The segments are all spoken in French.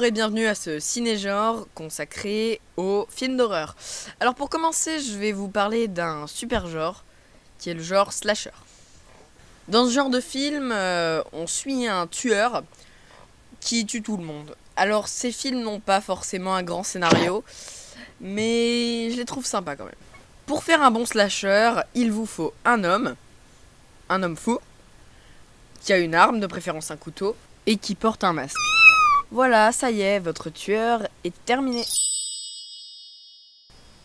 Bonjour et bienvenue à ce ciné-genre consacré aux films d'horreur. Alors pour commencer, je vais vous parler d'un super genre, qui est le genre slasher. Dans ce genre de film, on suit un tueur qui tue tout le monde. Alors ces films n'ont pas forcément un grand scénario, mais je les trouve sympas quand même. Pour faire un bon slasher, il vous faut un homme fou, qui a une arme, de préférence un couteau, et qui porte un masque. Voilà, ça y est, votre tueur est terminé.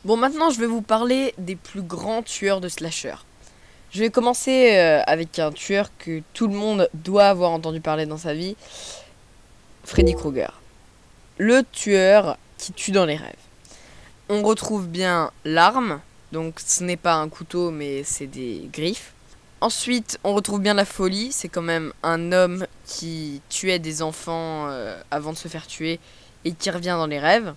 Bon, maintenant je vais vous parler des plus grands tueurs de slasher. Je vais commencer avec un tueur que tout le monde doit avoir entendu parler dans sa vie, Freddy Krueger. Le tueur qui tue dans les rêves. On retrouve bien l'arme, donc ce n'est pas un couteau mais c'est des griffes. Ensuite, on retrouve bien la folie, c'est quand même un homme qui tuait des enfants avant de se faire tuer et qui revient dans les rêves.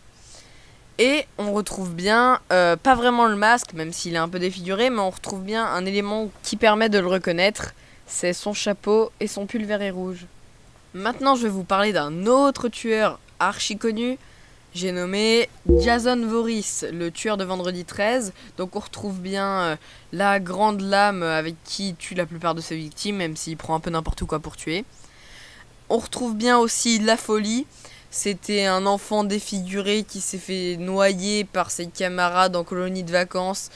Et on retrouve bien, pas vraiment le masque, même s'il est un peu défiguré, mais on retrouve bien un élément qui permet de le reconnaître, c'est son chapeau et son pull vert et rouge. Maintenant, je vais vous parler d'un autre tueur archi connu. J'ai nommé Jason Voorhees, le tueur de Vendredi 13. Donc on retrouve bien la grande lame avec qui il tue la plupart de ses victimes, même s'il prend un peu n'importe quoi pour tuer. On retrouve bien aussi la folie. C'était un enfant défiguré qui s'est fait noyer par ses camarades en colonie de vacances.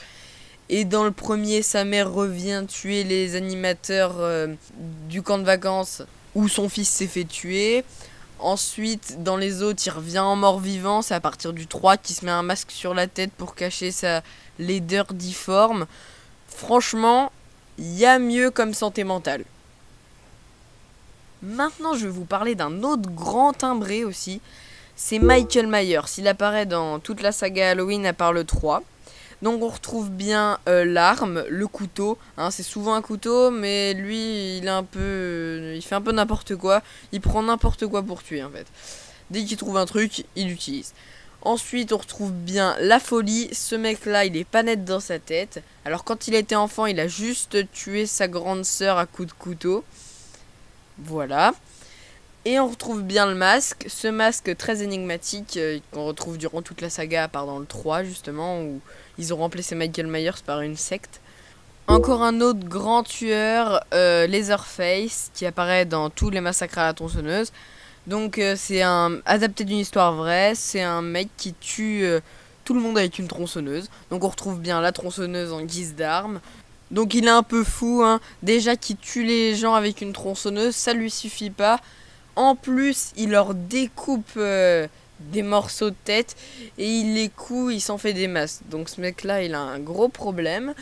Et dans le premier, sa mère revient tuer les animateurs du camp de vacances où son fils s'est fait tuer. Ensuite, dans les autres, il revient en mort-vivant. C'est à partir du 3 qu'il se met un masque sur la tête pour cacher sa laideur difforme. Franchement, il y a mieux comme santé mentale. Maintenant, je vais vous parler d'un autre grand timbré aussi. C'est Michael Myers. Il apparaît dans toute la saga Halloween à part le 3. Donc on retrouve bien l'arme, le couteau, c'est souvent un couteau, mais lui il fait un peu n'importe quoi, il prend n'importe quoi pour tuer en fait. Dès qu'il trouve un truc, il l'utilise. Ensuite on retrouve bien la folie, ce mec là il est pas net dans sa tête. Alors quand il était enfant il a juste tué sa grande sœur à coups de couteau. Voilà. Et on retrouve bien le masque, ce masque très énigmatique qu'on retrouve durant toute la saga, à part dans le 3 justement, où ils ont remplacé Michael Myers par une secte. Encore un autre grand tueur, Leatherface, qui apparaît dans tous les massacres à la tronçonneuse. Donc c'est adapté d'une histoire vraie, c'est un mec qui tue tout le monde avec une tronçonneuse. Donc on retrouve bien la tronçonneuse en guise d'arme. Donc il est un peu fou, déjà qu'il tue les gens avec une tronçonneuse, ça lui suffit pas. En plus, il leur découpe des morceaux de tête et il les coud, il s'en fait des masses. Donc ce mec-là, il a un gros problème.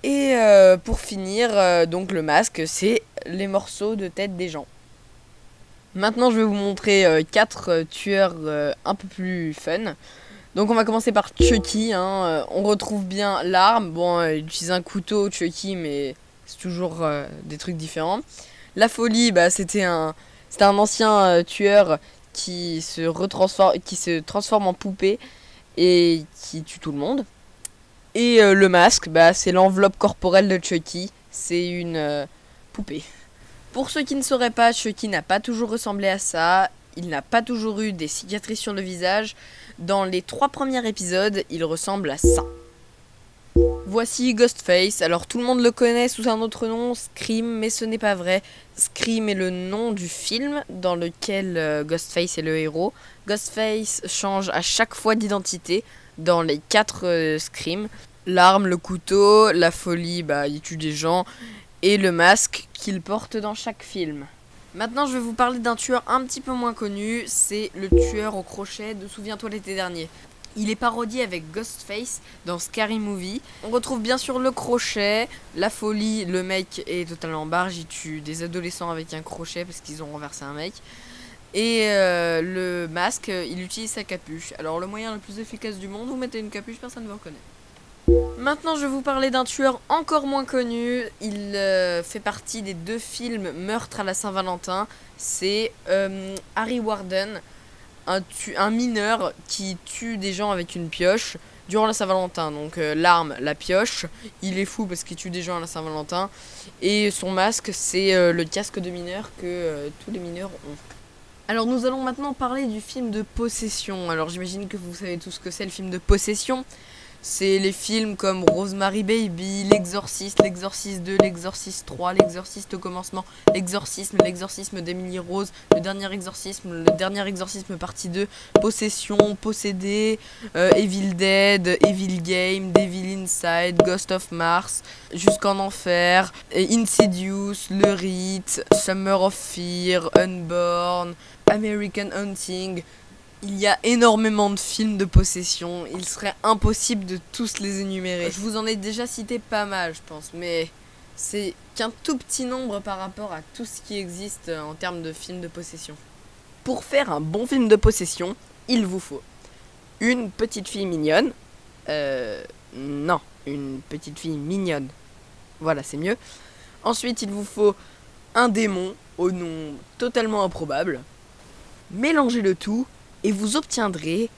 Et pour finir, donc le masque, c'est les morceaux de tête des gens. Maintenant, je vais vous montrer 4 tueurs un peu plus fun. Donc on va commencer par Chucky. On retrouve bien l'arme. Bon, il utilise un couteau, Chucky, mais c'est toujours des trucs différents. La folie, c'était un ancien tueur qui se transforme en poupée et qui tue tout le monde. Et le masque, c'est l'enveloppe corporelle de Chucky. C'est une poupée. Pour ceux qui ne sauraient pas, Chucky n'a pas toujours ressemblé à ça. Il n'a pas toujours eu des cicatrices sur le visage. Dans les 3 premiers épisodes, il ressemble à ça. Voici Ghostface. Alors tout le monde le connaît sous un autre nom, Scream, mais ce n'est pas vrai. Scream est le nom du film dans lequel Ghostface est le héros. Ghostface change à chaque fois d'identité dans les 4 Scream. L'arme, le couteau, la folie, il tue des gens, et le masque qu'il porte dans chaque film. Maintenant, je vais vous parler d'un tueur un petit peu moins connu, c'est le tueur au crochet de Souviens-toi l'été dernier. Il est parodié avec Ghostface dans Scary Movie. On retrouve bien sûr le crochet, la folie, le mec est totalement barge, il tue des adolescents avec un crochet parce qu'ils ont renversé un mec. Et le masque, il utilise sa capuche. Alors le moyen le plus efficace du monde, vous mettez une capuche, personne ne vous reconnaît. Maintenant, je vais vous parler d'un tueur encore moins connu. Il fait partie des 2 films Meurtre à la Saint-Valentin. C'est Harry Warden, un mineur qui tue des gens avec une pioche durant la Saint-Valentin. Donc l'arme, la pioche. Il est fou parce qu'il tue des gens à la Saint-Valentin. Et son masque, c'est le casque de mineur que tous les mineurs ont. Alors nous allons maintenant parler du film de Possession. Alors j'imagine que vous savez tout ce que c'est le film de Possession. C'est les films comme Rosemary Baby, L'Exorciste, L'Exorciste 2, L'Exorciste 3, L'Exorciste au commencement, L'exorcisme d'Emily Rose, Le dernier exorcisme partie 2, Possession, Possédé, Evil Dead, Evil Game, Devil Inside, Ghost of Mars, Jusqu'en Enfer, Insidious, Le Rite, Summer of Fear, Unborn, American Hunting. Il y a énormément de films de possession, il serait impossible de tous les énumérer. Je vous en ai déjà cité pas mal, je pense, mais c'est qu'un tout petit nombre par rapport à tout ce qui existe en termes de films de possession. Pour faire un bon film de possession, il vous faut une petite fille mignonne. Non, une petite fille mignonne. Voilà, c'est mieux. Ensuite, il vous faut un démon au nom totalement improbable. Mélangez le tout et vous obtiendrez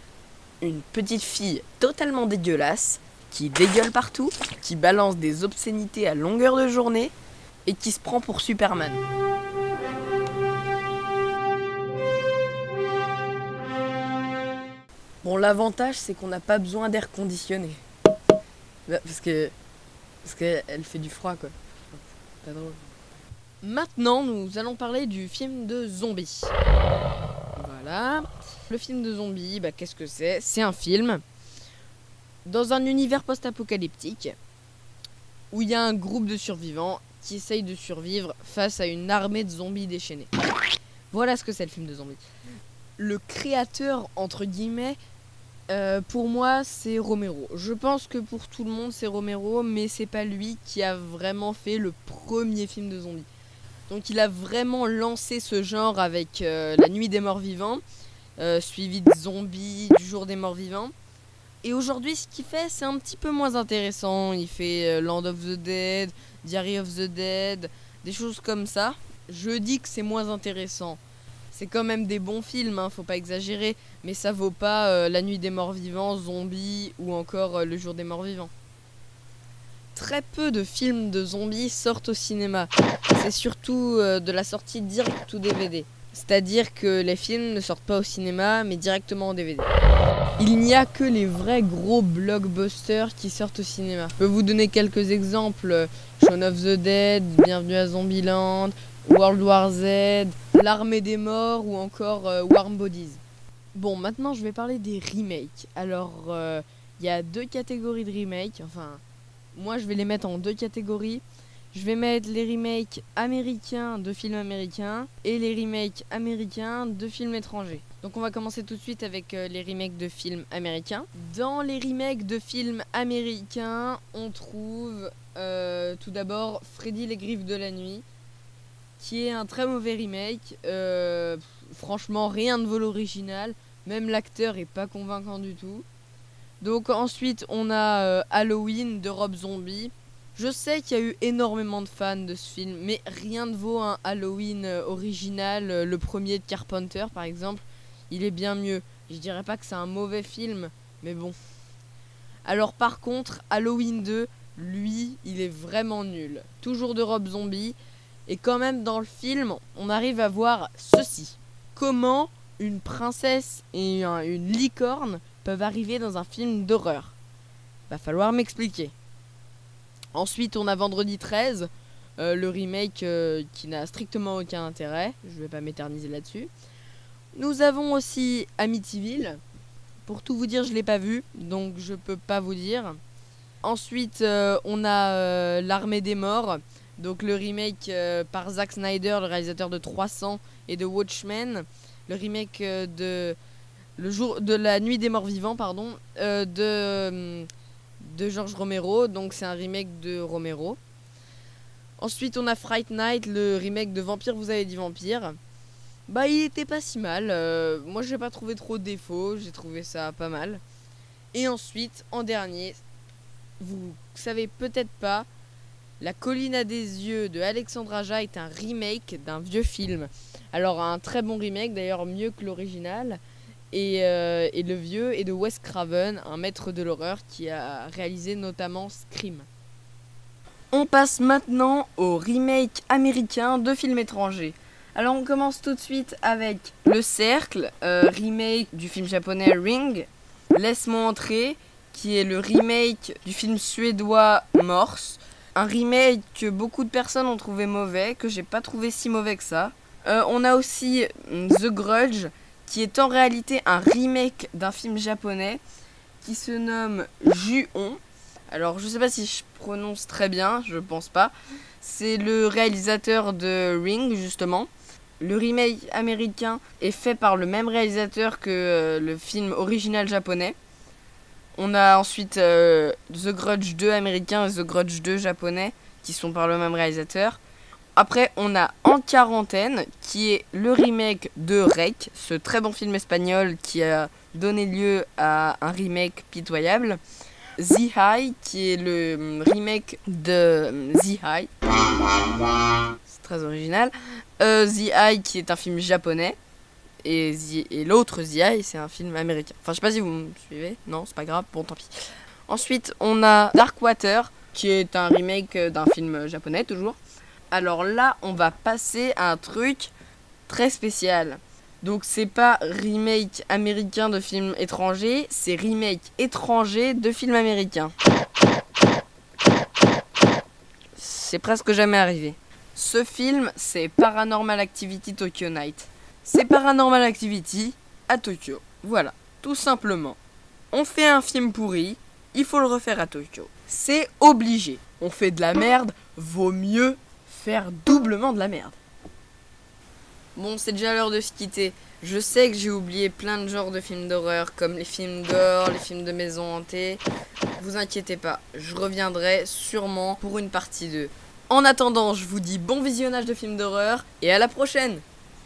une petite fille totalement dégueulasse, qui dégueule partout, qui balance des obscénités à longueur de journée, et qui se prend pour Superman. Bon, l'avantage, c'est qu'on n'a pas besoin d'air conditionné. Parce qu'elle fait du froid, quoi. Pas drôle. Maintenant, nous allons parler du film de zombies. Voilà. Le film de zombies, qu'est-ce que c'est ? C'est un film dans un univers post-apocalyptique où il y a un groupe de survivants qui essayent de survivre face à une armée de zombies déchaînés. Voilà ce que c'est le film de zombies. Le créateur, entre guillemets, pour moi, c'est Romero. Je pense que pour tout le monde, c'est Romero, mais c'est pas lui qui a vraiment fait le premier film de zombies. Donc il a vraiment lancé ce genre avec La Nuit des Morts Vivants, suivi de Zombies, du Jour des Morts Vivants. Et aujourd'hui, ce qu'il fait, c'est un petit peu moins intéressant. Il fait Land of the Dead, Diary of the Dead, des choses comme ça. Je dis que c'est moins intéressant. C'est quand même des bons films, faut pas exagérer, mais ça vaut pas La Nuit des Morts Vivants, Zombies ou encore Le Jour des Morts Vivants. Très peu de films de zombies sortent au cinéma. C'est surtout de la sortie direct ou DVD. C'est-à-dire que les films ne sortent pas au cinéma, mais directement en DVD. Il n'y a que les vrais gros blockbusters qui sortent au cinéma. Je peux vous donner quelques exemples. Shaun of the Dead, Bienvenue à Zombieland, World War Z, L'Armée des Morts ou encore Warm Bodies. Bon, maintenant je vais parler des remakes. Alors, il y a deux catégories de remakes. Enfin, moi je vais les mettre en deux catégories. Je vais mettre les remakes américains de films américains et les remakes américains de films étrangers. Donc on va commencer tout de suite avec les remakes de films américains. Dans les remakes de films américains, on trouve tout d'abord Freddy les Griffes de la Nuit, qui est un très mauvais remake. Franchement, rien ne vaut l'original. Même l'acteur est pas convaincant du tout. Donc ensuite, on a Halloween de Rob Zombie. Je sais qu'il y a eu énormément de fans de ce film, mais rien ne vaut un Halloween original. Le premier de Carpenter, par exemple, il est bien mieux. Je dirais pas que c'est un mauvais film, mais bon. Alors par contre, Halloween 2, lui, il est vraiment nul. Toujours de Rob Zombie. Et quand même, dans le film, on arrive à voir ceci. Comment une princesse et une licorne peuvent arriver dans un film d'horreur ? Va falloir m'expliquer. Ensuite, on a Vendredi 13, le remake qui n'a strictement aucun intérêt. Je vais pas m'éterniser là-dessus. Nous avons aussi Amityville. Pour tout vous dire, je l'ai pas vu, donc je peux pas vous dire. Ensuite, on a L'Armée des Morts, donc le remake par Zack Snyder, le réalisateur de 300 et de Watchmen. Le remake de La Nuit des Morts Vivants, de George Romero, donc c'est un remake de Romero. Ensuite, on a Fright Night, le remake de Vampire, vous avez dit Vampire. Il était pas si mal. Moi, j'ai pas trouvé trop de défauts, j'ai trouvé ça pas mal. Et ensuite, en dernier, vous savez peut-être pas, La Colline à des yeux de Alexandre Aja est un remake d'un vieux film. Alors, un très bon remake, d'ailleurs mieux que l'original. Et le vieux est de Wes Craven, un maître de l'horreur qui a réalisé notamment Scream. On passe maintenant au remake américain de films étrangers. Alors on commence tout de suite avec Le Cercle, remake du film japonais Ring. Laisse-moi entrer, qui est le remake du film suédois Morse. Un remake que beaucoup de personnes ont trouvé mauvais, que j'ai pas trouvé si mauvais que ça. On a aussi The Grudge, qui est en réalité un remake d'un film japonais qui se nomme Ju-on. Alors je sais pas si je prononce très bien, je pense pas. C'est le réalisateur de Ring justement. Le remake américain est fait par le même réalisateur que le film original japonais. On a ensuite The Grudge 2 américain et The Grudge 2 japonais qui sont par le même réalisateur. Après, on a En quarantaine qui est le remake de Rec, ce très bon film espagnol qui a donné lieu à un remake pitoyable. The High qui est le remake de The High. C'est très original. The High qui est un film japonais. Et l'autre The High c'est un film américain. Enfin, je sais pas si vous me suivez. Non, c'est pas grave. Bon, tant pis. Ensuite, on a Darkwater qui est un remake d'un film japonais toujours. Alors là, on va passer à un truc très spécial. Donc c'est pas remake américain de films étrangers, c'est remake étranger de films américains. C'est presque jamais arrivé. Ce film, c'est Paranormal Activity Tokyo Night. C'est Paranormal Activity à Tokyo. Voilà, tout simplement. On fait un film pourri, il faut le refaire à Tokyo. C'est obligé. On fait de la merde, vaut mieux faire doublement de la merde. Bon, c'est déjà l'heure de se quitter. Je sais que j'ai oublié plein de genres de films d'horreur, comme les films gore, les films de maison hantée. Vous inquiétez pas, je reviendrai sûrement pour une partie 2. En attendant, je vous dis bon visionnage de films d'horreur et à la prochaine!